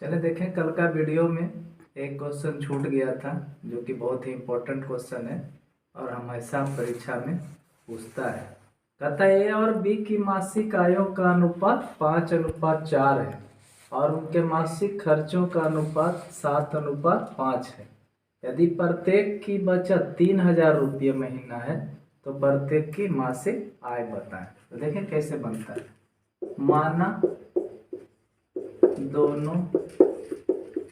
चले देखें, कल का वीडियो में एक क्वेश्चन छूट गया था जो कि बहुत ही इम्पोर्टेंट क्वेश्चन है और हमेशा परीक्षा में पूछता है। कहता है ए और बी की मासिक आयों का अनुपात 5:4 है और उनके मासिक खर्चों का अनुपात 7:5 है। यदि प्रत्येक की बचत 3,000 रुपये महीना है तो प्रत्येक की मासिक आय बताएं। तो देखें कैसे बनता है। माना दोनों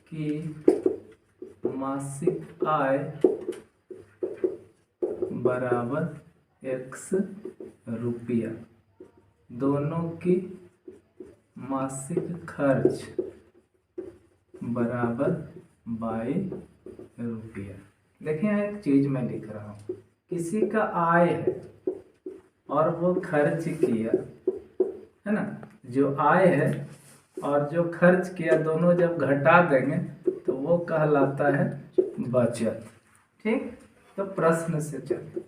की मासिक आय बराबर x रुपया, दोनों की मासिक खर्च बराबर y रुपया। देखिए यहाँ एक चीज मैं लिख रहा हूँ, किसी का आय है और वो खर्च किया है ना, जो आय है और जो खर्च किया दोनों जब घटा देंगे तो वो कहलाता है बचत। ठीक, तो प्रश्न से चलिए,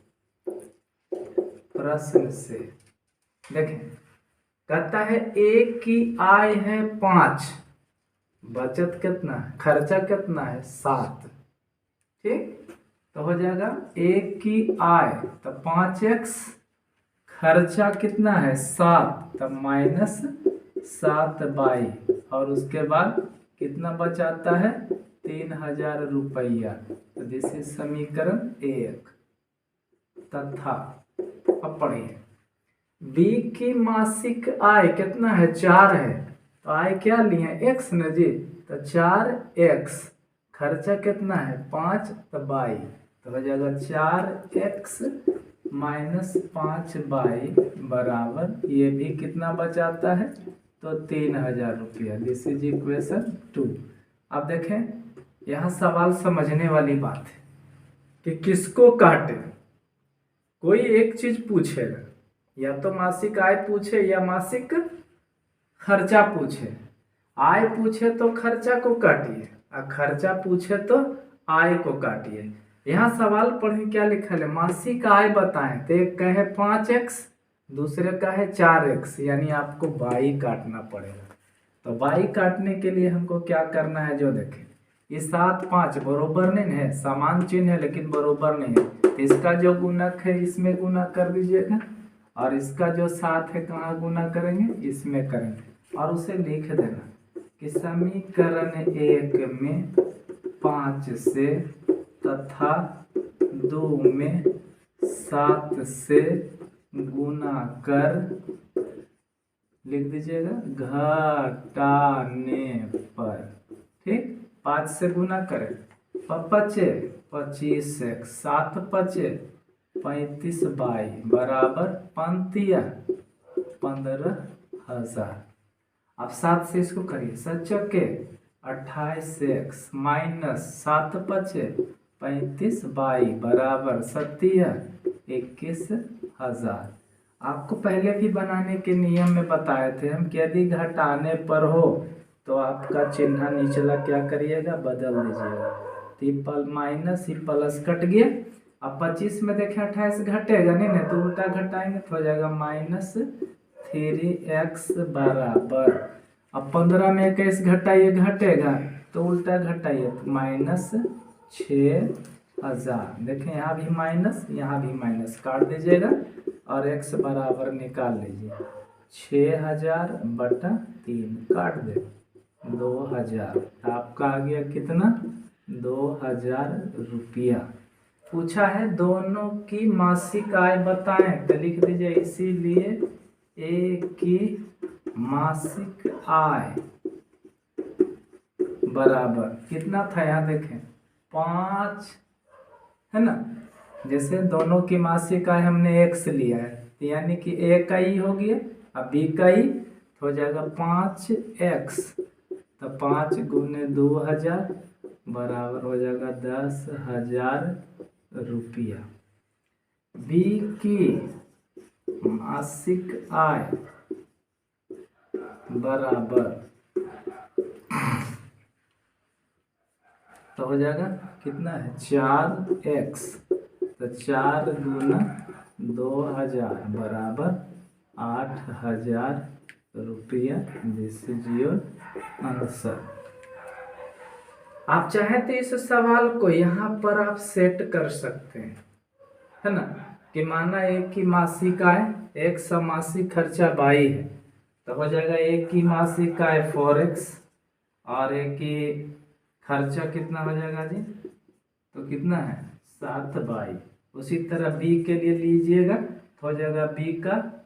प्रश्न से देखें। कहता है एक की आय है 5, बचत कितना है, खर्चा कितना है 7। ठीक, तो हो जाएगा एक की आय तो 5x, खर्चा कितना है 7 तब -7y और उसके बाद कितना बचाता है 3,000 रुपया। तो दिस इज समीकरण 1 तथा अब पढ़िए बी की मासिक आय कितना है 4 है, तो आय क्या लिए x न जी, तो 4x, खर्चा कितना है 5 तो y, तो हो जाएगा 4x -5y बराबर ये भी कितना बचाता है तो 3,000 रुपया। This is equation 2। अब देखें यहाँ सवाल समझने वाली बात है कि किसको काटे। कोई एक चीज पूछेगा, या तो मासिक आय पूछे या मासिक खर्चा पूछे। आय पूछे तो खर्चा को काटिए और खर्चा पूछे तो आय को काटिए। यहाँ सवाल पढ़े क्या लिखा है, मासिक आय बताएं, तो एक का है 5x, दूसरे का है 4x, यानी आपको y काटना पड़ेगा। तो y काटने के लिए हमको क्या करना है, जो देखें ये 7 5 बरोबर नहीं है, समान चिन्ह है लेकिन बरोबर नहीं है। इसका जो गुणक है इसमें गुना कर दीजिएगा और इसका जो 7 है कहाँ गुना करेंगे, इसमें करेंगे और उसे लिख देना कि समीकरण 1 में 5 से तथा 2 में 7 से गुना कर, लिख दीजिएगा घटाने पर। ठीक, 5 से गुना करें, 25x 7 पचे 35y बराबर 15,000। अब 7 से इसको करिए, सचके 28x -7 पचे 35y बराबर 21,000। आपको पहले भी बनाने के नियम में बताए थे हम कि यदि घटाने पर हो तो आपका चिन्ह निचला क्या करिएगा, बदल दीजिएगा। तो माइनस ही प्लस कट गया। अब 25 में देखें 28 घटेगा नहीं ना, तो उल्टा घटाएंगे तो हो जाएगा -3x बराबर। अब 15 में 21 घटाइए, घटेगा तो उल्टा घटाइए तो -6,000। देखें यहाँ भी माइनस यहाँ भी माइनस, काट दीजिएगा और x बराबर निकाल लीजिए 6,000/3, काट दे 2,000। आपका आ गया कितना 2,000 रुपया। पूछा है दोनों की मासिक आय बताएं, तो लिख दीजिए इसीलिए ए की मासिक आय बराबर कितना था, यहाँ देखें 5 है ना। जैसे दोनों की मासिक आय हमने x लिया है, यानी कि a का ई हो गया, अब b का ई हो जाएगा 5x, तो 5 × 2,000 बराबर हो जाएगा 10,000 रुपया। b की मासिक आय बराबर तो हो जाएगा कितना है 4x, तो 4 × 2,000 बराबर 8,000 रुपया। This is your answer. आप चाहें तो इस सवाल को यहाँ पर आप सेट कर सकते हैं, है ना, कि माना एक की मासिक आय, एक समासिक खर्चा 22 है, तो हो जाएगा एक की मासिक आय 4x और एक की खर्चा कितना हो जाएगा जी, तो कितना है 7/22। उसी तरह बी के लिए लीजिएगा तो हो जाएगा बी का,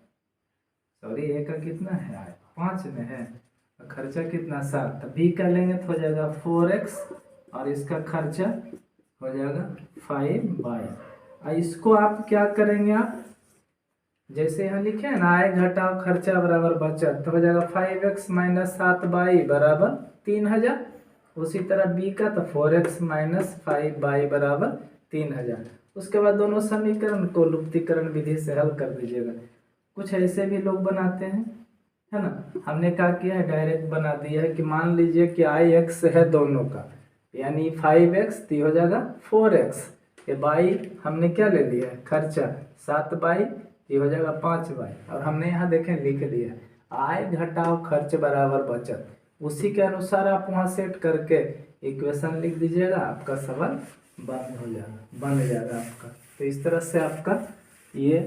सॉरी ए का कितना है आय 5 में है, खर्चा कितना 7, तो बी का लेंगे तो हो जाएगा 4x और इसका खर्चा हो जाएगा 5/22। इसको आप क्या करेंगे, आप जैसे यहाँ लिखे हैं ना आय घटाओ खर्चा बराबर बचत, तो हो जाएगा 5x माइनस 7/22 बराबर 3000। उसी तरह बी का तो 4x माइनस 5/22 बराबर 3000। उसके बाद दोनों समीकरण को लुप्तीकरण विधि से हल कर दीजिएगा। कुछ ऐसे भी लोग बनाते हैं, है ना, हमने क्या किया है डायरेक्ट बना दिया है कि मान लीजिए कि आई एक्स है दोनों का, यानी 5x तो हो जाएगा 4x, ये बाई हमने क्या ले लिया है खर्चा 7/22, ये हो जाएगा 5/22, और हमने यहाँ देखें लिख दिया आय घटाओ खर्च बराबर बचत। उसी के अनुसार आप वहाँ सेट करके इक्वेशन लिख दीजिएगा, आपका सवाल बन जाएगा आपका। तो इस तरह से आपका ये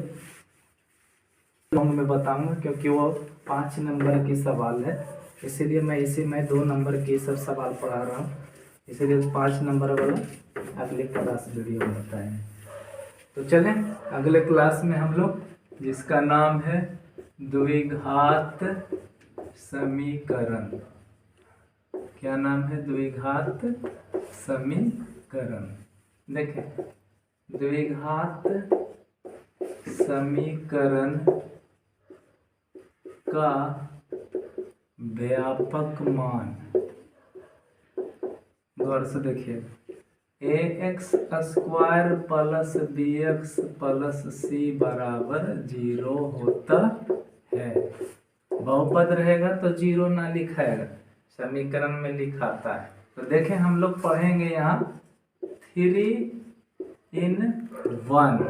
मैं बताऊंगा, क्योंकि वो 5 नंबर की सवाल है, इसीलिए मैं 2 नंबर के सब सवाल पढ़ा रहा हूँ, इसीलिए 5 नंबर वाला अगले क्लास वीडियो में बताएंगे। तो चलें अगले क्लास में हम लोग, जिसका नाम है द्विघात समीकरण। क्या नाम है? द्विघात समीकरण। देखें, द्विघात समीकरण का व्यापक मान, गौर से देखिए, ax² plus bx plus c बराबर 0 होता है। बहुपद रहेगा तो 0 ना लिखाएगा, समीकरण में लिखाता है। तो देखें हम लोग पढ़ेंगे यहाँ 3 in 1।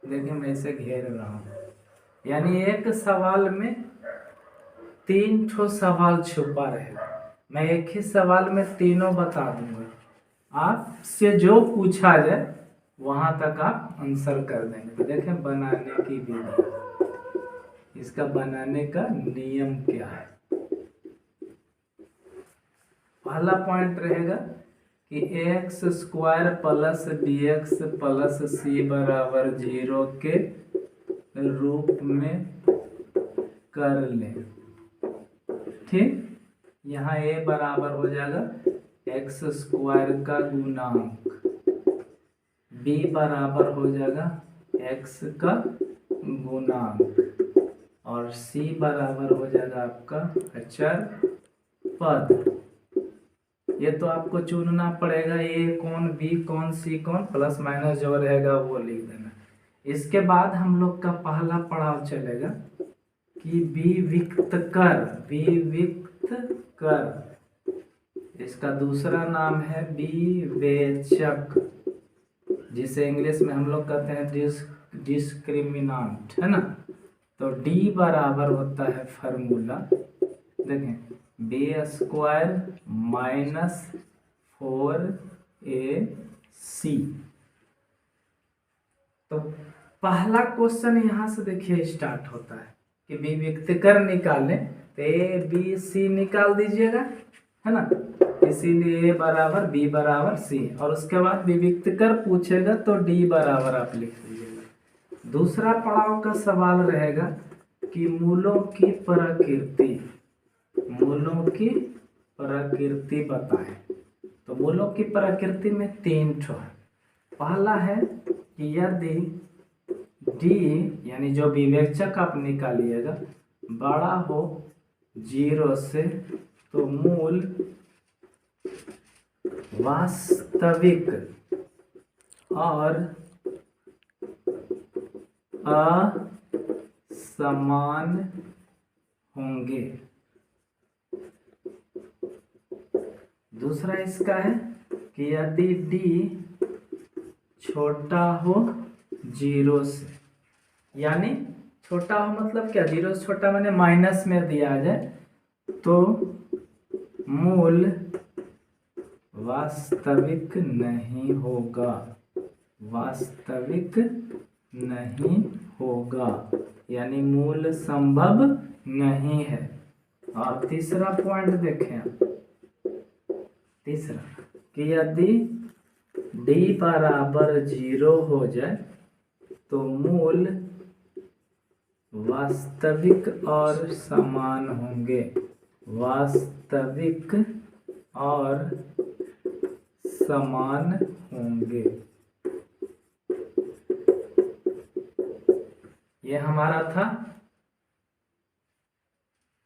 देखिए मैं इसे घेर रहा हूँ, यानी एक सवाल में 3 ठो सवाल छुपा रहेगा। मैं एक ही सवाल में तीनों बता दूंगा, आपसे जो पूछा जाए वहां तक आप आंसर कर देंगे। तो देखें बनाने की विधि, इसका बनाने का नियम क्या है। पहला पॉइंट रहेगा कि ax² plus bx plus c बराबर 0 के रूप में कर लें। ठीक, यहाँ a बराबर हो जाएगा x² का गुणांक, b बराबर हो जाएगा x का गुणांक, और c बराबर हो जाएगा आपका अचर पद। ये तो आपको चुनना पड़ेगा, a कौन, b कौन, c कौन, प्लस माइनस जो रहेगा वो लिख देना। इसके बाद हम लोग का पहला पड़ाव चलेगा कि विविक्त कर, इसका दूसरा नाम है विवेचक, जिसे इंग्लिश में हम लोग कहते हैं डिस्क्रिमिनांट, है ना। तो d बराबर होता है फार्मूला, देखें b² माइनस 4ac। तो पहला क्वेश्चन यहाँ से देखिए स्टार्ट होता है कि विविक्त कर निकालें, तो a b c निकाल दीजिएगा, है ना। इसीलिए a बराबर b बराबर c, और उसके बाद विविक्त कर पूछेगा तो d बराबर आप लिख दीजिएगा। दूसरा पड़ाव का सवाल रहेगा कि मूलों की प्रकृति बताएं। तो मूलों की प्रकृति में 3 ठो है। पहला है कि यदि d यानी जो विवेचक आप निकालिएगा बड़ा हो 0 से, तो मूल वास्तविक और असमान होंगे। दूसरा इसका है कि यदि d छोटा हो 0 से, यानी छोटा हो मतलब क्या, 0 से छोटा माने माइनस में दिया जाए, तो मूल वास्तविक नहीं होगा, वास्तविक नहीं होगा, यानी मूल संभव नहीं है। और तीसरा पॉइंट देखें आप, तीसरा कि यदि d बराबर 0 हो जाए तो मूल वास्तविक और समान होंगे, वास्तविक और समान होंगे। ये हमारा था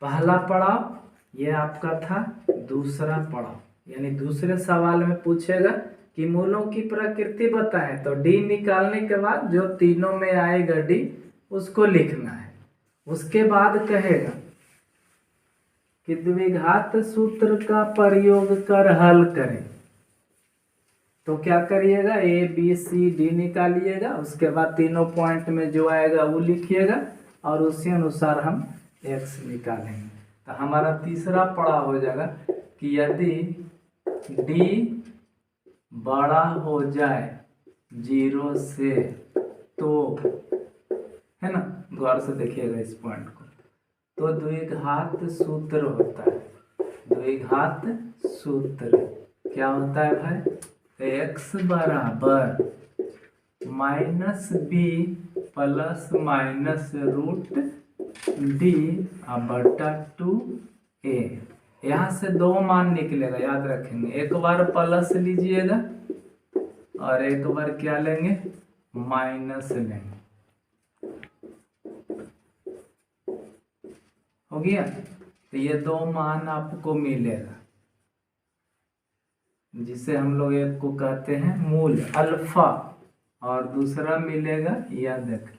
पहला पड़ाव, ये आपका था दूसरा पड़ाव। यानी दूसरे सवाल में पूछेगा कि मूलों की प्रकृति बताएं, तो डी निकालने के बाद जो तीनों में आएगा डी उसको लिखना है। उसके बाद कहेगा कि द्विघात सूत्र का प्रयोग कर हल करें, तो क्या करिएगा, ए बी सी डी निकालिएगा, उसके बाद तीनों पॉइंट में जो आएगा वो लिखिएगा और उसी अनुसार हम एक्स निकालेंगे। तो हमारा तीसरा पड़ा हो जाएगा कि यदि डी बड़ा हो जाए 0 से तो, है ना, गौर से देखिएगा इस पॉइंट को, तो द्विघात सूत्र होता है। द्विघात सूत्र क्या होता है भाई, x बराबर -b plus minus root D बटा 2a। यहाँ से दो मान निकलेगा, याद रखेंगे, एक बार प्लस लीजिएगा और एक बार क्या लेंगे, माइनस लेंगे। हो गया, तो ये दो मान आपको मिलेगा, जिसे हम लोग एक को कहते हैं मूल अल्फा और दूसरा मिलेगा, याद रखें,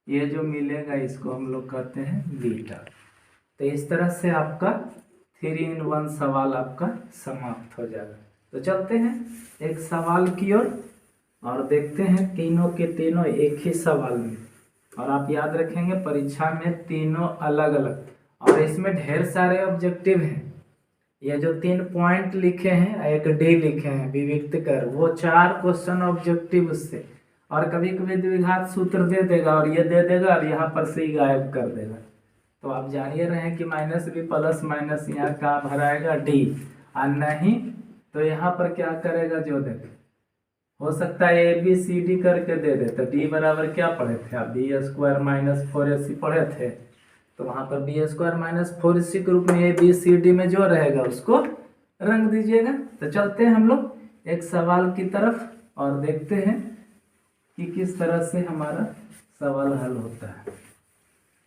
ये जो मिलेगा इसको हम लोग कहते हैं बीटा। तो इस तरह से आपका 3 in 1 सवाल आपका समाप्त हो जाएगा। तो चलते हैं एक सवाल की ओर और देखते हैं तीनों के तीनों एक ही सवाल में। और आप याद रखेंगे परीक्षा में तीनों अलग अलग, और इसमें ढेर सारे ऑब्जेक्टिव हैं। ये जो 3 पॉइंट लिखे हैं, एक डी लिखे हैं विविक्त कर, वो 4 क्वेश्चन ऑब्जेक्टिव उससे, और कभी कभी द्विघात सूत्र दे देगा और ये दे देगा और यहाँ पर से ही गायब कर देगा। तो आप जानिए रहे हैं कि माइनस बी प्लस माइनस यहाँ कहाँ भराएगा, डी, और नहीं तो यहाँ पर क्या करेगा, जो देखे, हो सकता है ए बी सी डी करके दे दे। तो डी बराबर क्या पढ़े थे आप, बी स्क्वायर माइनस 4ac पढ़े थे, तो वहाँ पर बी स्क्वायर माइनस 4ac के रूप में ए बी सी डी में जो रहेगा उसको रंग दीजिएगा। तो चलते हैं हम लोग एक सवाल की तरफ और देखते हैं कि किस तरह से हमारा सवाल हल होता है।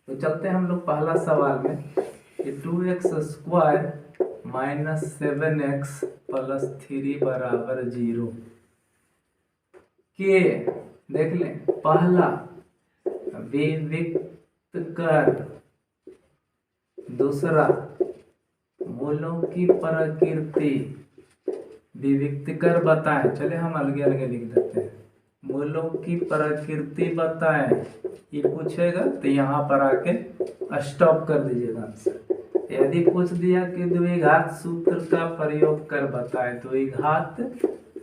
तो चलते हैं हम लोग पहला सवाल में कि 2x square minus 7x plus 3 बराबर 0 के, देख लें, पहला विविक्त कर, दूसरा मूलों की प्रकृति, विविक्त कर बताएं, चले हम अलग अलग लिख देते हैं, मूलों की प्रकृति बताएं, ये पूछेगा तो यहाँ पर आके स्टॉप कर दीजिएगा आंसर। यदि पूछ दिया कि द्विघात सूत्र का प्रयोग कर बताएं, द्विघात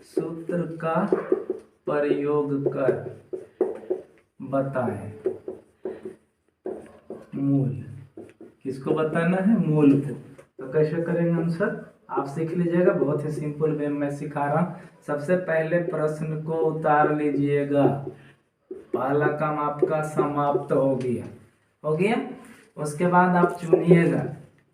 सूत्र का प्रयोग कर बताएं, मूल किसको बताना है, मूल को। तो कैसे करेंगे आंसर, आप सीख लीजिएगा, बहुत ही सिंपल वे में सिखा रहा हूँ। सबसे पहले प्रश्न को उतार लीजिएगा, पहला काम आपका समाप्त हो गया, हो गया। उसके बाद आप चुनिएगा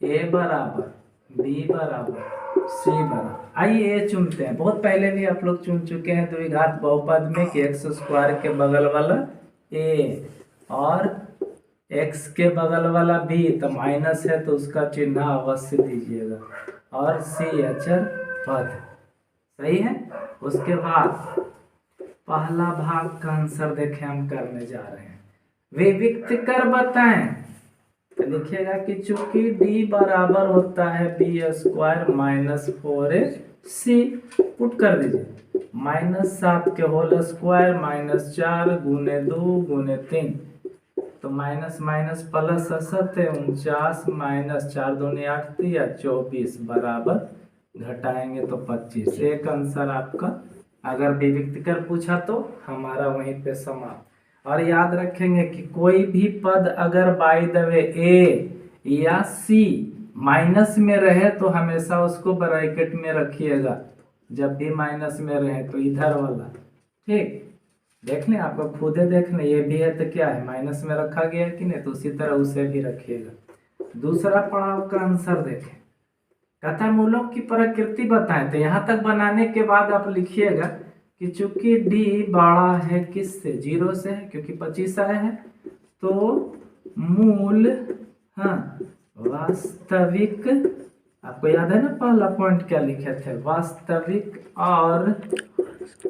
ए बराबर बी बराबर सी बराबर, आइए ए चुनते हैं। बहुत पहले भी आप लोग चुन चुके हैं द्विघात बहुपद में कि एक्स स्क्वायर के बगल वाला ए और एक्स के बगल वाला बी, तो माइनस है तो उसका चिन्ह अवश्य दीजिएगा, और सी अचर पद, सही है। उसके बाद पहला भाग का आंसर देखें हम करने जा रहे हैं, विविक्त कर बताएं। तो लिखिएगा कि चूंकि डी बराबर होता है B square minus 4ac, put कर दीजिए, -7 के होल स्क्वायर माइनस 4 गुने 2 गुने 3, तो माइनस माइनस प्लस 7 है 49 माइनस 4 दूनी 8 दिया 24 बराबर घटाएंगे तो 25। एक आंसर आपका। अगर विविक्त कर पूछा तो हमारा वहीं पे समाप्त। और याद रखेंगे कि कोई भी पद अगर बाय द वे ए या सी माइनस में रहे तो हमेशा उसको ब्रैकेट में रखिएगा। जब भी माइनस में रहे तो इधर वाला, ठीक। देख लें, आपको खुद देख लें, ये भी है तो क्या है, माइनस में रखा गया है कि नहीं, तो उसी तरह उसे भी रखिएगा। दूसरा पड़ाव का आंसर देखें, कहता मूलों की प्रकृति बताएं। तो यहाँ तक बनाने के बाद आप लिखिएगा कि चूंकि डी बड़ा है किससे, 0 से है, क्योंकि 25 आया है, तो मूल, हाँ, वास्तविक, आपको याद है ना पहला पॉइंट क्या लिखे थे, वास्तविक और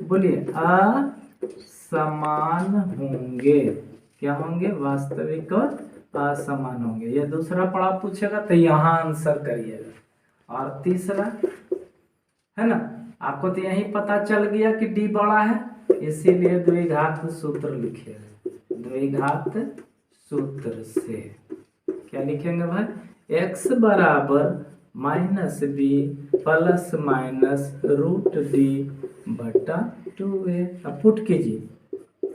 बोलिए असमान होंगे। क्या होंगे, वास्तविक और असमान होंगे। ये दूसरा पड़ाव पूछेगा तो यहाँ आंसर करिएगा। और तीसरा है ना, आपको तो यही पता चल गया कि डी बड़ा है, इसीलिए द्विघात सूत्र लिखिएगा। द्विघात सूत्र से क्या लिखेंगे भाई, x बराबर -b plus minus root D बटा 2a। अब पुट कीजिए,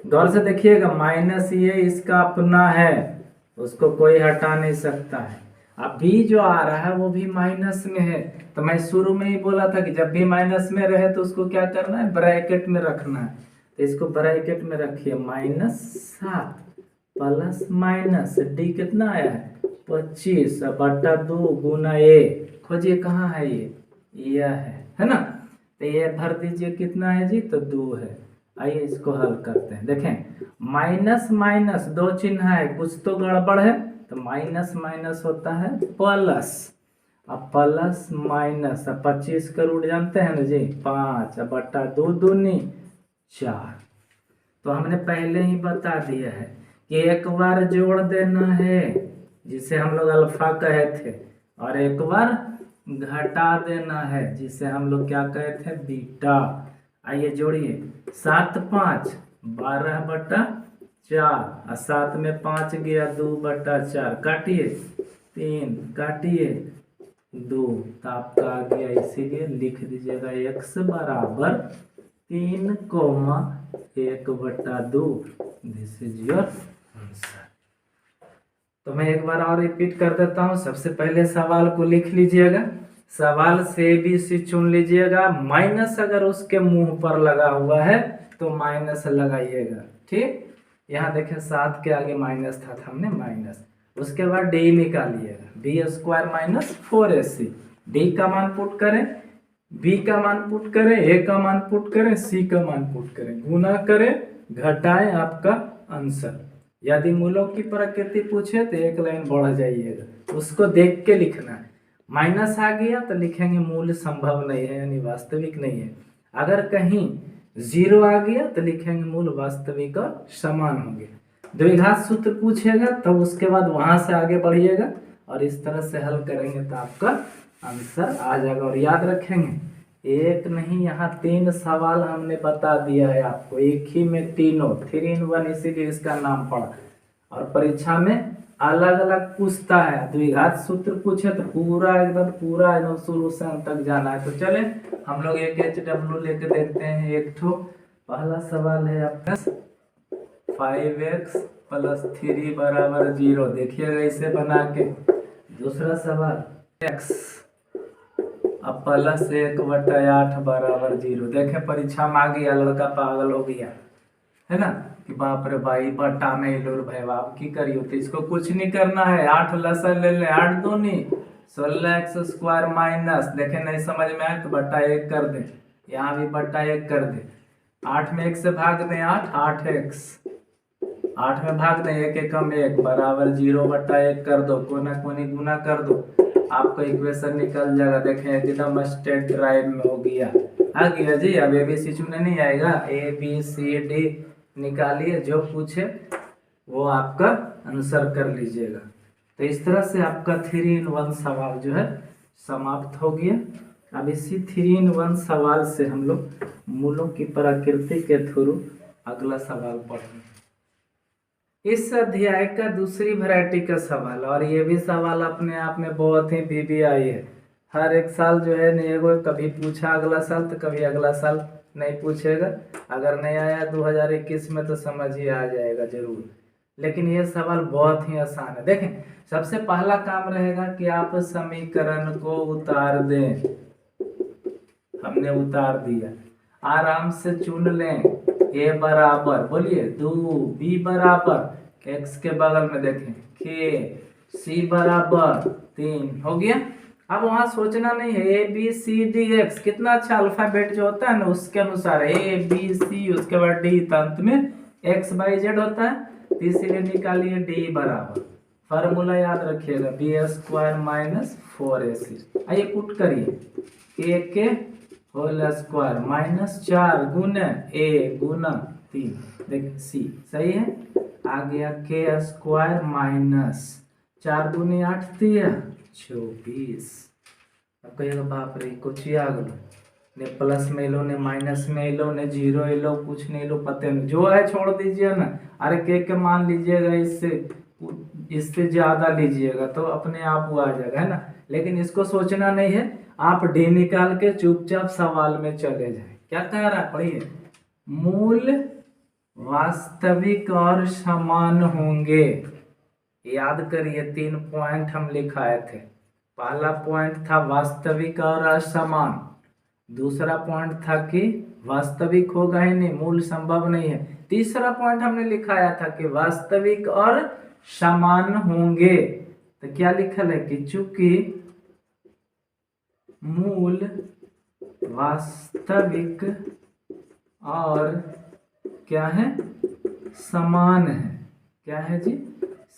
गौर से देखिएगा, माइनस ये इसका अपना है, उसको कोई हटा नहीं सकता है। अब भी जो आ रहा है वो भी माइनस में है, तो मैं शुरू में ही बोला था कि जब भी माइनस में रहे तो उसको क्या करना है, ब्रैकेट में रखना है। तो इसको ब्रैकेट में रखिए, -7 प्लस माइनस डी कितना आया है, 25 बटा 2 गुना ए। खोजिए कहाँ है ये, यह है ना। तो ये भर दीजिए, कितना है जी, तो 2 है। आइए इसको हल करते हैं। देखें, माइनस माइनस दो चिन्ह है, कुछ तो गड़बड़ है, तो माइनस माइनस होता है प्लस। अब प्लस माइनस, अब 25 का रूट जानते हैं ना जी, 5 बटा 2 दूनी 4। तो हमने पहले ही बता दिया है कि एक बार जोड़ देना है, जिसे हम लोग अल्फा कहे थे, और एक बार घटा देना है, जिसे हम लोग क्या कहे थे, बीटा। आइए जोड़िए, 7 5 12 बटा 4, और 7 में 5 गया, 2 बटा 4, काटिए 3, काटिए 2, तो आपका आ गया। इसीलिए लिख दीजिएगा x बराबर 3 कोमा 1 बटा 2। This is your answer. तो मैं एक बार और रिपीट कर देता हूँ। सबसे पहले सवाल को लिख लीजिएगा, सवाल से भी सी चुन लीजिएगा, माइनस अगर उसके मुंह पर लगा हुआ है तो माइनस लगाइएगा, ठीक। यहाँ देखें 7 के आगे माइनस था, हमने माइनस, उसके बाद डी निकालिएगा, D square minus 4ac। D का मान पुट करें, बी का मान पुट करें, ए का मान पुट करें, सी का मान पुट करें, गुना करें, घटाएं, आपका आंसर। यदि मूलों की प्रकृति पूछे तो एक लाइन बढ़ जाइएगा, उसको देख के लिखना है। माइनस आ गया तो लिखेंगे मूल संभव नहीं है, यानी वास्तविक नहीं है। अगर कहीं 0 आ गया तो लिखेंगे मूल वास्तविक और समान होंगे। द्विघात सूत्र पूछेगा तो उसके बाद वहां से आगे बढ़िएगा और इस तरह से हल करेंगे तो आपका आंसर आ जाएगा। और याद रखेंगे, एक नहीं, यहाँ 3 सवाल हमने बता दिया है आपको, एक ही में तीनों, 3 in 1, इसीलिए इसका नाम पड़ा। और परीक्षा में अलग अलग पूछता है, द्विघात सूत्र पूछे तो पूरा एकदम शुरू से अंत तक जाना है। तो चले हम लोग एक HW लेके देखते हैं। एक ठो पहला सवाल है आपका, 5x प्लस 3 बराबर 0। देखिएगा इसे बना के। दूसरा सवाल, x अब प्लस 1 बटा 8 बराबर 0। देखें परीक्षा में आ गया, लड़का पागल हो गया है ना, कि बाप रे भाई बटा में लोर भाई बाप की करियो। तो इसको कुछ नहीं करना है, 8 लसन ले ले, 8 दूनी 16x स्क्वायर माइनस, देखें नहीं समझ में आए तो बटा 1 कर दे, यहाँ भी बटा 1 कर दे। 8 में 1 से भाग दें, 8x, 8 में भाग दें, 1 एकम 1 बराबर 0 बटा 1 कर दो, कोना कोनी गुना कर दो, आपका इक्वेशन निकल जाएगा। देखें एकदम स्ट्रेट ड्राइव में हो गया, आ गया जी। अब ABC चुनने नहीं आएगा, ABCD निकालिए, जो पूछे वो आपका आंसर कर लीजिएगा। तो इस तरह से आपका 3 in 1 सवाल जो है समाप्त हो गया। अब इसी 3 in 1 सवाल से हम लोग मूलों की प्रकृति के थ्रू अगला सवाल पढ़ेंगे। इस अध्याय का दूसरी वैरायटी का सवाल, और ये भी सवाल अपने आप में बहुत ही VVI है, हर एक साल जो है नहीं वो कभी पूछा अगला साल तो कभी अगला साल नहीं पूछेगा। अगर नहीं आया 2021 में तो समझिए आ जाएगा जरूर। लेकिन ये सवाल बहुत ही आसान है। देखें, सबसे पहला काम रहेगा कि आप समीकरण को उतार दें। हमने उतार दिया, आराम से चुन लें। ए बराबर बोलिए 2, बी बराबर एक्स के बगल में देखें के, सी बराबर 3 हो गया। अब वहां सोचना नहीं है A B C D X, कितना अच्छा अल्फाबेट जो होता है ना उसके अनुसार ए बी सी उसके बाद डी, अंत में एक्स वाई जेड होता है। तो इसीलिए निकालिए डी बराबर, फार्मूला याद रखिएगा, बी स्क्वायर माइनस 4ac। आइए पुट करिए, ए के होल स्क्वायर माइनस 4 गुना ए गुना 3, देखिए सी सही है। आ गया के स्क्वायर माइनस 4 दूनी 8 3 24। अब कहिएगा बाप रे कुछ आ गलो, ने प्लस में लो ने माइनस में लो ने जीरो लो कुछ नहीं लो, पते नहीं जो है छोड़ दीजिए ना। अरे के मान लीजिएगा, इससे ज्यादा लीजिएगा तो अपने आप वो आ जाएगा, है ना। लेकिन इसको सोचना नहीं है, आप डी निकाल के चुपचाप सवाल में चले जाए। क्या कह रहा है पढ़िए, मूल वास्तविक और समान होंगे। याद करिए 3 पॉइंट हम लिखाए थे। पहला पॉइंट था वास्तविक और असमान, दूसरा पॉइंट था कि वास्तविक होगा ही नहीं, मूल संभव नहीं है। तीसरा पॉइंट हमने लिखाया था कि वास्तविक और समान होंगे। तो क्या लिखल है कि चूंकि मूल वास्तविक और क्या है समान है, क्या है जी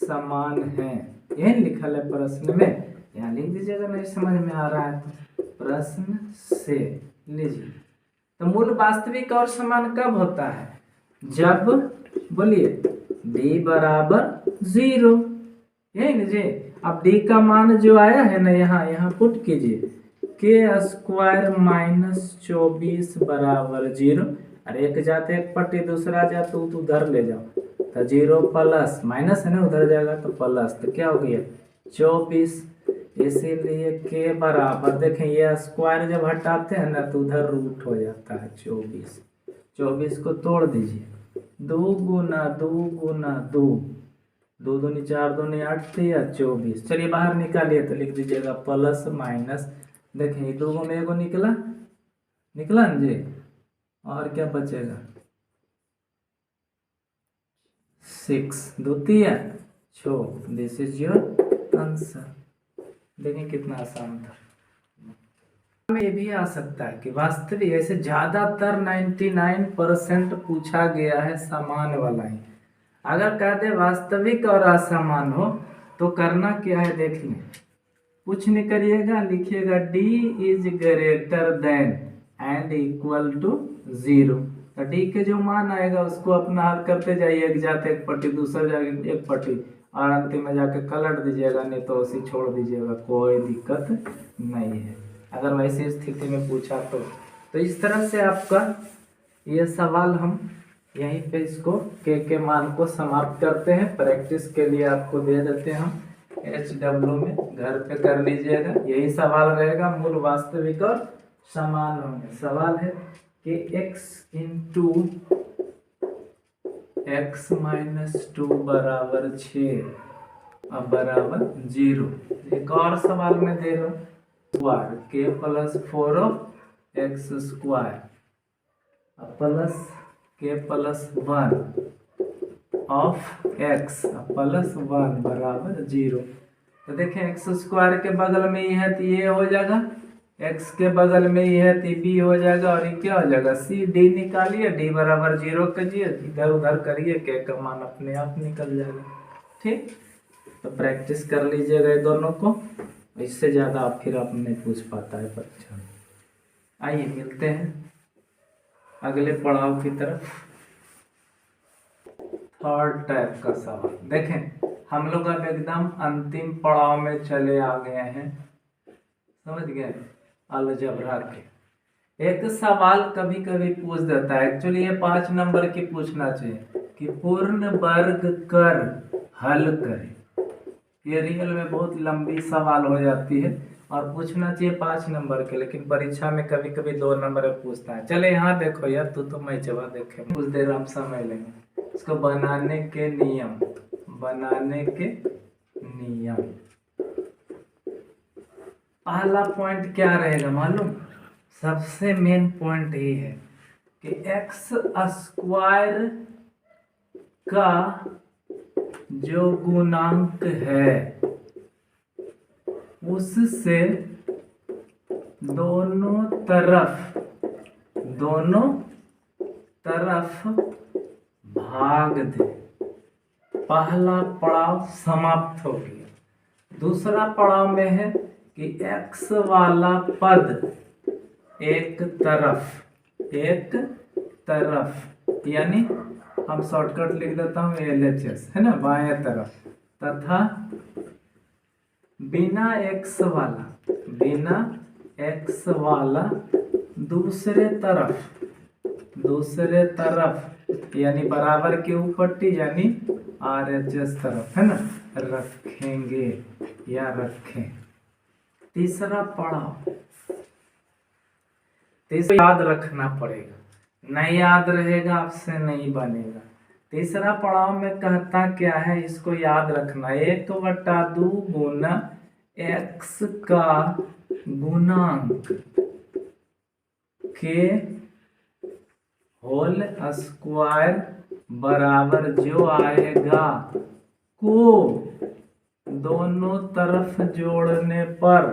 समान है, यही लिखल है प्रश्न में। यहाँ लिख दीजिएगा, नहीं समझ में आ रहा है तो प्रश्न से लीजिए। तो मूल वास्तविक और समान कब होता है, जब बोलिए d बराबर 0, यही ना जी। अब d का मान जो आया है ना यहाँ पुट कीजिए, के स्क्वायर माइनस 24 बराबर 0। अरे एक जाते एक पट्टी दूसरा जाते तो उधर ले जाओ, तो 0 प्लस माइनस है ना उधर जाएगा तो प्लस, तो क्या हो गया 24। इसीलिए के बराबर देखें ये स्क्वायर जब हटाते हैं ना तो उधर रूट हो जाता है 24। 24 को तोड़ दीजिए, 2 गुना 2 गुना 2, 2 दूनी 4 दूनी 8 या 24। चलिए बाहर निकालिए तो लिख दीजिएगा प्लस माइनस। देखें 2 में एगो निकला ना जी, और क्या बचेगा 6 द्वितीय 6। This is your answer. देखिए कितना आसान था। ये भी आ सकता है कि वास्तविक, ऐसे ज्यादातर 99% पूछा गया है समान वाला ही। अगर कह दे वास्तविक और असमान हो तो करना क्या है देख लें, कुछ नहीं करिएगा, लिखिएगा d is greater than and equal to 0। तो d के जो मान आएगा उसको अपना हल करते जाइए, एक जाते एक पट्टी दूसरा जाके एक पट्टी, और अंतिम में जाके कलट दीजिएगा, नहीं तो उसी छोड़ दीजिएगा, कोई दिक्कत नहीं है अगर वैसी स्थिति में पूछा तो इस तरह से आपका ये सवाल हम यहीं पे इसको के मान को समाप्त करते हैं। प्रैक्टिस के लिए आपको दे देते हैं हम HW में, घर पे कर लीजिएगा। यही सवाल रहेगा, मूल वास्तविक और समान होंगे। सवाल है कि x इंटू x माइनस 2 बराबर 6 अब बराबर 0। एक और सवाल में दे रहा हूँ, के plus 4 of x square plus के प्लस 1 ऑफ एक्स प्लस 1 बराबर 0। तो देखें एक्स स्क्वायर के बगल में ये है तो ये हो जाएगा, एक्स के बगल में ये है तो बी हो जाएगा, और ये क्या हो जाएगा सी। डी निकालिए, डी बराबर 0 करिए, इधर उधर करिए, के का मान अपने आप निकल जाएगा। ठीक, तो प्रैक्टिस कर लीजिएगा ये दोनों को, इससे ज़्यादा आप फिर आप नहीं पूछ पाता है परीक्षा में। आइए मिलते हैं अगले पड़ाव की तरफ। थर्ड टाइप का सवाल देखें, हम लोग अब एकदम अंतिम पड़ाव में चले आ गए हैं, समझ गए, अलजबरा के। एक सवाल कभी कभी पूछ देता है, एक्चुअली ये 5 नंबर की पूछना चाहिए कि पूर्ण वर्ग कर हल करें। ये रियल में बहुत लंबी सवाल हो जाती है, और पूछना चाहिए 5 नंबर के, लेकिन परीक्षा में कभी कभी 2 नंबर में पूछता है। चले यहाँ देखो यार, तू तो मैं जवाब देखे कुछ देर हम समय लेंगे। इसको बनाने के नियम, बनाने के नियम। पहला पॉइंट क्या रहेगा मालूम? सबसे मेन पॉइंट ये है कि एक्स स्क्वायर का जो गुणांक है उससे दोनों तरफ भाग दे। पहला पड़ाव समाप्त हो गया। दूसरा पड़ाव में है कि एक्स वाला पद एक तरफ यानी हम शॉर्टकट लिख देता हूँ LHS है ना, बाएं तरफ, तथा बिना एक्स वाला दूसरे तरफ यानी बराबर के ऊपर यानी RHS तरफ है ना रखेंगे या रखें। तीसरा पड़ाव, याद रखना पड़ेगा, नहीं याद रहेगा आपसे नहीं बनेगा। तीसरा पड़ाव में कहता क्या है, इसको याद रखना, 1/2 गुना एक्स का गुणांक के होल स्क्वायर बराबर जो आएगा को दोनों तरफ जोड़ने पर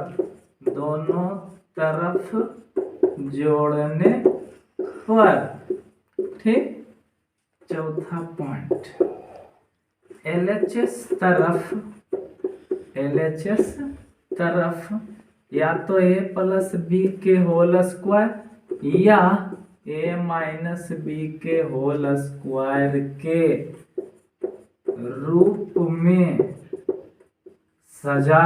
ठीक। चौथा पॉइंट, LHS तरफ या तो a प्लस बी के होल स्क्वायर या a माइनस बी के होल स्क्वायर के रूप में सजा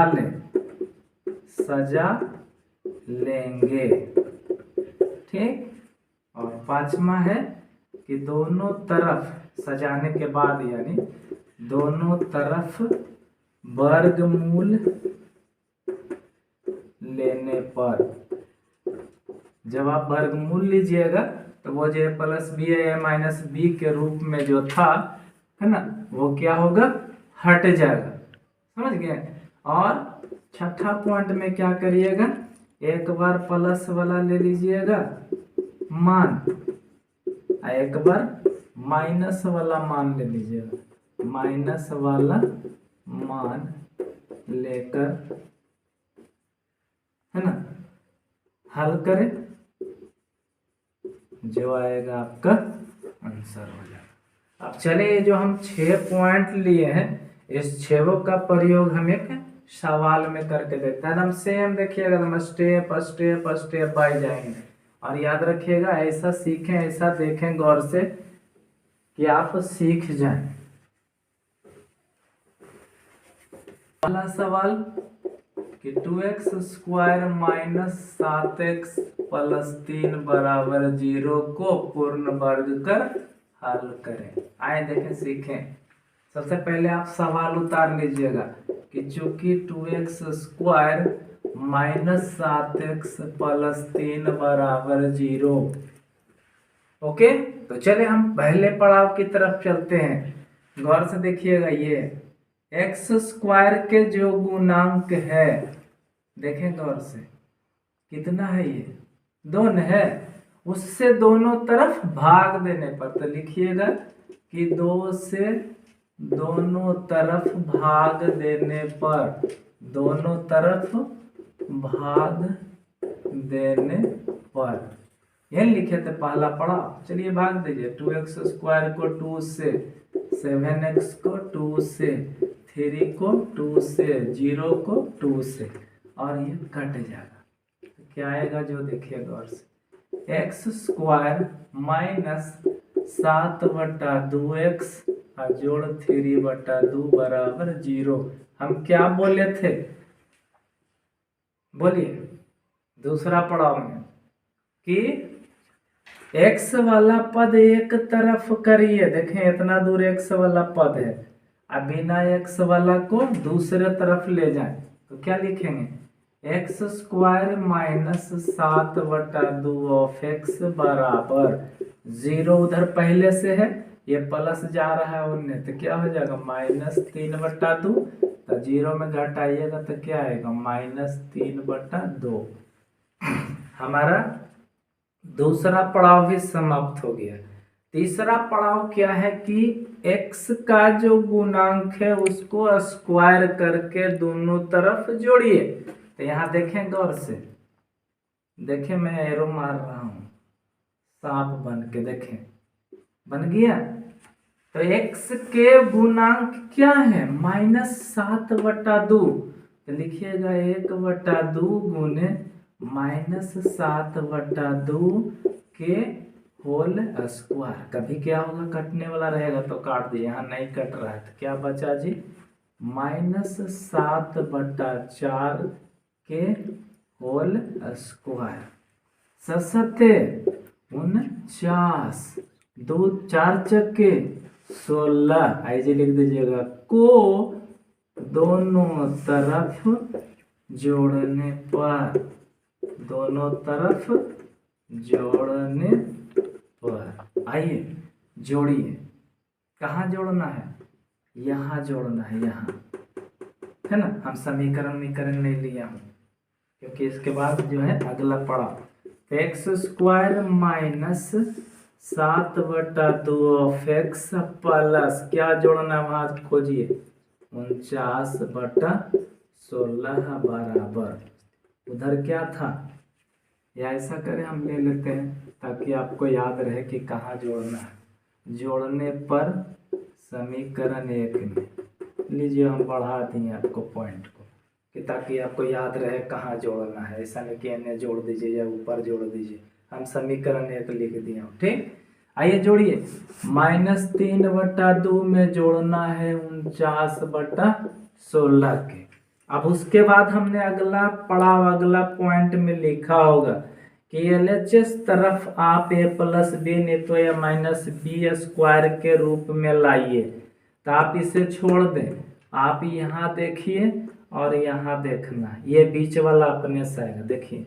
लेंगे। ठीक। और पांचवा है कि दोनों तरफ सजाने के बाद यानी दोनों तरफ वर्गमूल लेने पर, जब आप वर्गमूल लीजिएगा तो वो जो प्लस बी है माइनस बी के रूप में जो था है ना वो क्या होगा, हट जाएगा। समझ गए। और छठा पॉइंट में क्या करिएगा, एक बार प्लस वाला ले लीजिएगा मान, एक बार माइनस वाला मान ले लीजिएगा, माइनस वाला मान लेकर है ना हल करें, जो आएगा आपका आंसर हो जाएगा। अब चलिए जो हम 6 पॉइंट लिए हैं इस 6 का प्रयोग हम एक सवाल में करके देखते हैं। हम सेम देखिएगा, हम स्टेप स्टेप स्टेप बाय जाएंगे और याद रखिएगा, ऐसा सीखें, ऐसा देखें गौर से कि आप सीख जाएं। पहला सवाल कि 2x square minus 7x plus 3 बराबर 0 को पूर्ण वर्ग कर हल करें। आए देखें, सीखें। सबसे पहले आप सवाल उतार लीजिएगा कि चूंकि 2x square minus 7x plus 3 बराबर 0। ओके, तो चले हम पहले पड़ाव की तरफ चलते हैं। गौर से देखिएगा, ये एक्स स्क्वायर के जो गुणांक है, देखें गौर से, कितना है ये 2 है, उससे दोनों तरफ भाग देने पर, तो लिखिएगा कि 2 से दोनों तरफ भाग देने पर, दोनों तरफ भाग देने पर, यही लिखे थे पहला पड़ाव। चलिए भाग दीजिए, 2x स्क्वायर को 2 से, 7x को 2 से, 3 को 2 से, 0 को 2 से, और ये कट जाएगा। तो क्या आएगा, जो देखिए गौर से, एक्स स्क्वायर माइनस 7/2x जोड़ 3/2 बराबर 0। हम क्या बोले थे, बोलिए दूसरा पड़ाव में, कि x वाला पद एक तरफ करिए, देखें इतना दूर x वाला पद है, अब बिना x वाला को दूसरे तरफ ले जाए तो क्या लिखेंगे, x square minus 7/2 of x बराबर 0। उधर पहले से है, ये प्लस जा रहा है उन्हें, तो क्या हो जाएगा -3/2। तो 0 में घटाइएगा तो क्या आएगा -3/2। हमारा दूसरा पड़ाव भी समाप्त हो गया। तीसरा पड़ाव क्या है कि x का जो गुणांक है उसको स्क्वायर करके दोनों तरफ जोड़िए। तो यहाँ देखें गौर से, देखें मैं एरो मार रहा हूं, सांप बन के देखें, बन गया। तो x के गुणांक क्या है -7/2। तो लिखिएगा 1/2 गुने -7/2 के होल स्क्वायर। कभी क्या होगा, कटने वाला रहेगा तो काट दिए, यहाँ नहीं कट रहा है तो क्या बचा जी -7/4 के होल स्क्वायर। सत्ते 49, 2 4 चक्के 16, ऐसे लिख दीजिएगा, को दोनों तरफ जोड़ने पर, दोनों तरफ जोड़ने पर। आइए जोड़िए, कहाँ जोड़ना है, यहाँ जोड़ना है, यहाँ है ना। हम समीकरण नहीं लिया हूँ क्योंकि इसके बाद जो है अगला पड़ा। X square minus 7/2 of x plus क्या जोड़ना है वहां खोजिए 49/16 बराबर, उधर क्या था, या ऐसा करें हम ले लेते हैं ताकि आपको याद रहे कि कहाँ जोड़ना है। जोड़ने पर समीकरण 1 में लीजिए, हम बढ़ा दिए आपको पॉइंट को कि ताकि आपको याद रहे कहाँ जोड़ना है। ऐसा नहीं कि इन्हें जोड़ दीजिए या ऊपर जोड़ दीजिए, हम समीकरण 1 लिख दिए हूँ। ठीक, आइए जोड़िए। -3/2 में जोड़ना है 49/16 के। अब उसके बाद हमने अगला पड़ाव, अगला पॉइंट में लिखा होगा कि LHS तरफ आप a + b नहीं तो या -b स्क्वायर के रूप में लाइए। तो आप इसे छोड़ दें, आप यहाँ देखिए और यहाँ देखना, ये बीच वाला अपने से आएगा। देखिए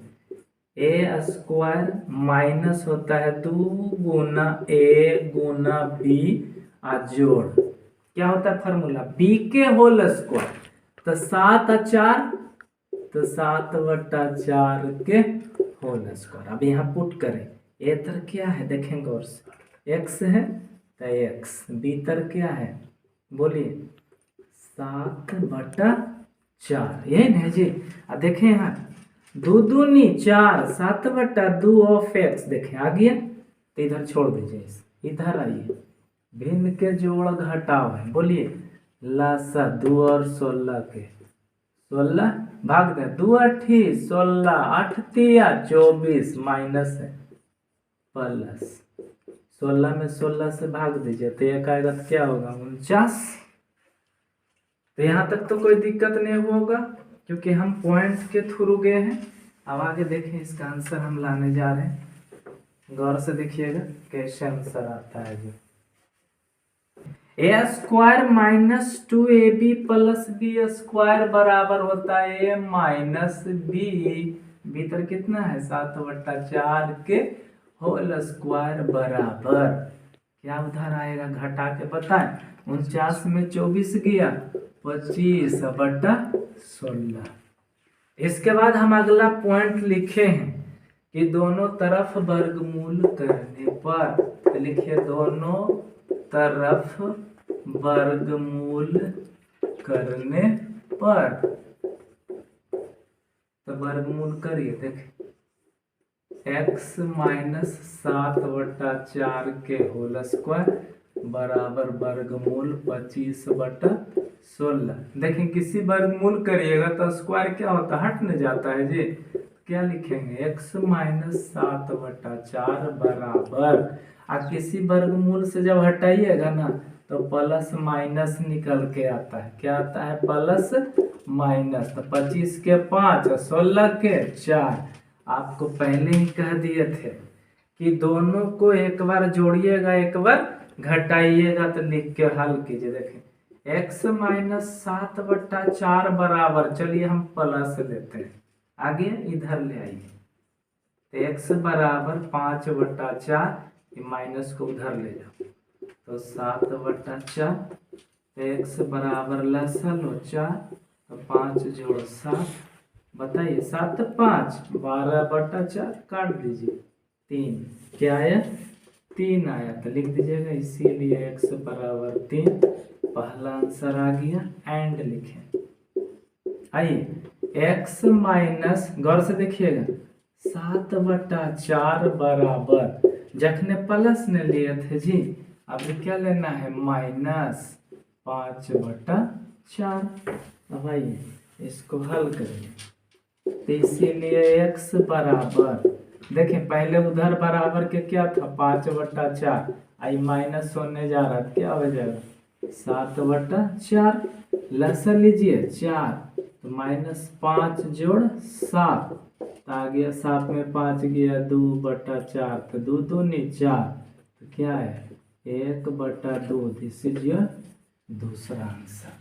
a स्क्वायर माइनस होता है 2 गुना a गुना b जोड़, क्या होता है फार्मूला, b के होल स्क्वायर। तो 7 और 4 तो 7/4 के होल स्क्वायर। अब यहाँ पुट करें, ए तर क्या है देखें गौर से, x है तो x, b तर क्या है बोलिए 7/4, यही नहीं जी। अब देखें यहाँ 2 दूनी 4, 7/2 ऑफ x, देखें आ गया। तो इधर छोड़ दीजिए, इधर आइए, भिन्न के जोड़ घटाव है, बोलिए लासा 2 और 16 के 16 भाग दे, 2 8 16, 8 3 24 माइनस है प्लस 16 में 16 से भाग दीजिए तो एक आएगा तो क्या होगा 49। तो यहाँ तक तो कोई दिक्कत नहीं होगा क्योंकि हम पॉइंट के थ्रू गए हैं। अब आगे देखें, इसका आंसर हम लाने जा रहे हैं, गौर से देखिएगा कैसे आंसर आता है। जो a square -2ab + b square बराबर होता है a - b तर कितना है 7/4 के होल स्क्वायर बराबर, क्या उधर आएगा घटा के बताएं, 49 में 24 गया 25/16। इसके बाद हम अगला पॉइंट लिखे हैं कि दोनों तरफ वर्गमूल करने पर, तो लिखिए दोनों तरफ वर्गमूल करने पर, तो वर्गमूल करिए, देखिए x - 7/4 के होल स्क्वायर बराबर वर्गमूल 25/16। देखिए किसी वर्गमूल करिएगा तो स्क्वायर क्या होता है, हट नहीं जाता है जी। क्या लिखेंगे x - 7/4 बराबर, और किसी वर्गमूल से जब हटाइएगा ना तो प्लस माइनस निकल के आता है, क्या आता है प्लस माइनस। तो 25 के 5 और 16 के 4, आपको पहले ही कह दिए थे कि दोनों को एक बार जोड़िएगा एक बार घटाइएगा। तो लिख के हल कीजिए, देखें x - 7/4 बराबर, चलिए हम प्लस लेते हैं, आगे इधर ले आइए, तो x बराबर 5/4, ये माइनस को उधर ले जाओ तो 7/4, तो x बराबर लसन हो 4, तो 5 जोड़ 7, बताइए 7 5 12/4, काट दीजिए 3, क्या आया 3 आया, तो लिख दीजिएगा, इसीलिए x बराबर 3 पहला आंसर आ गया। एंड लिखें, आइए x माइनस, गौर से देखिएगा, 7/4 बराबर, जखने प्लस ने लिए थे जी, अब क्या लेना है माइनस 5/4। अब आइए इसको हल करिए, तो इसीलिए x बराबर, देखें पहले उधर बराबर के क्या था 5/4, आई माइनस होने जा रहा, क्या हो जाएगा 7/4, लसन लीजिए 4, तो -5 जोड़ 7, तो आ गया 7 में 5 गया 2/4, तो 2 दूनी 4, तो क्या है 1/2, दिस इज योर दूसरा आंसर।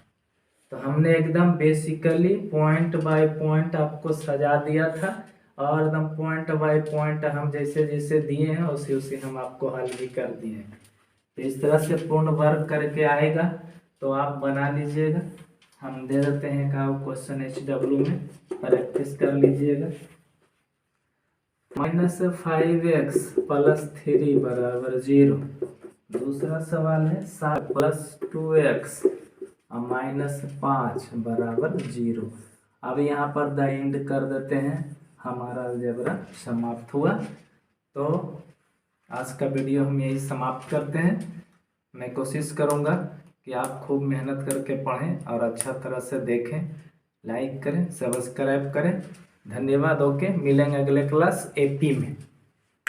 तो हमने एकदम बेसिकली पॉइंट बाय पॉइंट आपको सजा दिया था, और एकदम पॉइंट बाय पॉइंट हम जैसे जैसे दिए हैं उसी उसी हम आपको हल भी कर दिए हैं। तो इस तरह से पूर्ण वर्ग करके आएगा तो आप बना लीजिएगा। हम दे देते हैं का क्वेश्चन HW में, प्रैक्टिस कर लीजिएगा। -5x + 3 बराबर 0। दूसरा सवाल है 7 + 2x -5 बराबर 0। अब यहाँ पर द एंड कर देते हैं, हमारा अलजेब्रा समाप्त हुआ। तो आज का वीडियो हम यही समाप्त करते हैं। मैं कोशिश करूँगा कि आप खूब मेहनत करके पढ़ें और अच्छा तरह से देखें, लाइक करें, सब्सक्राइब करें। धन्यवाद। ओके, मिलेंगे अगले क्लास AP में।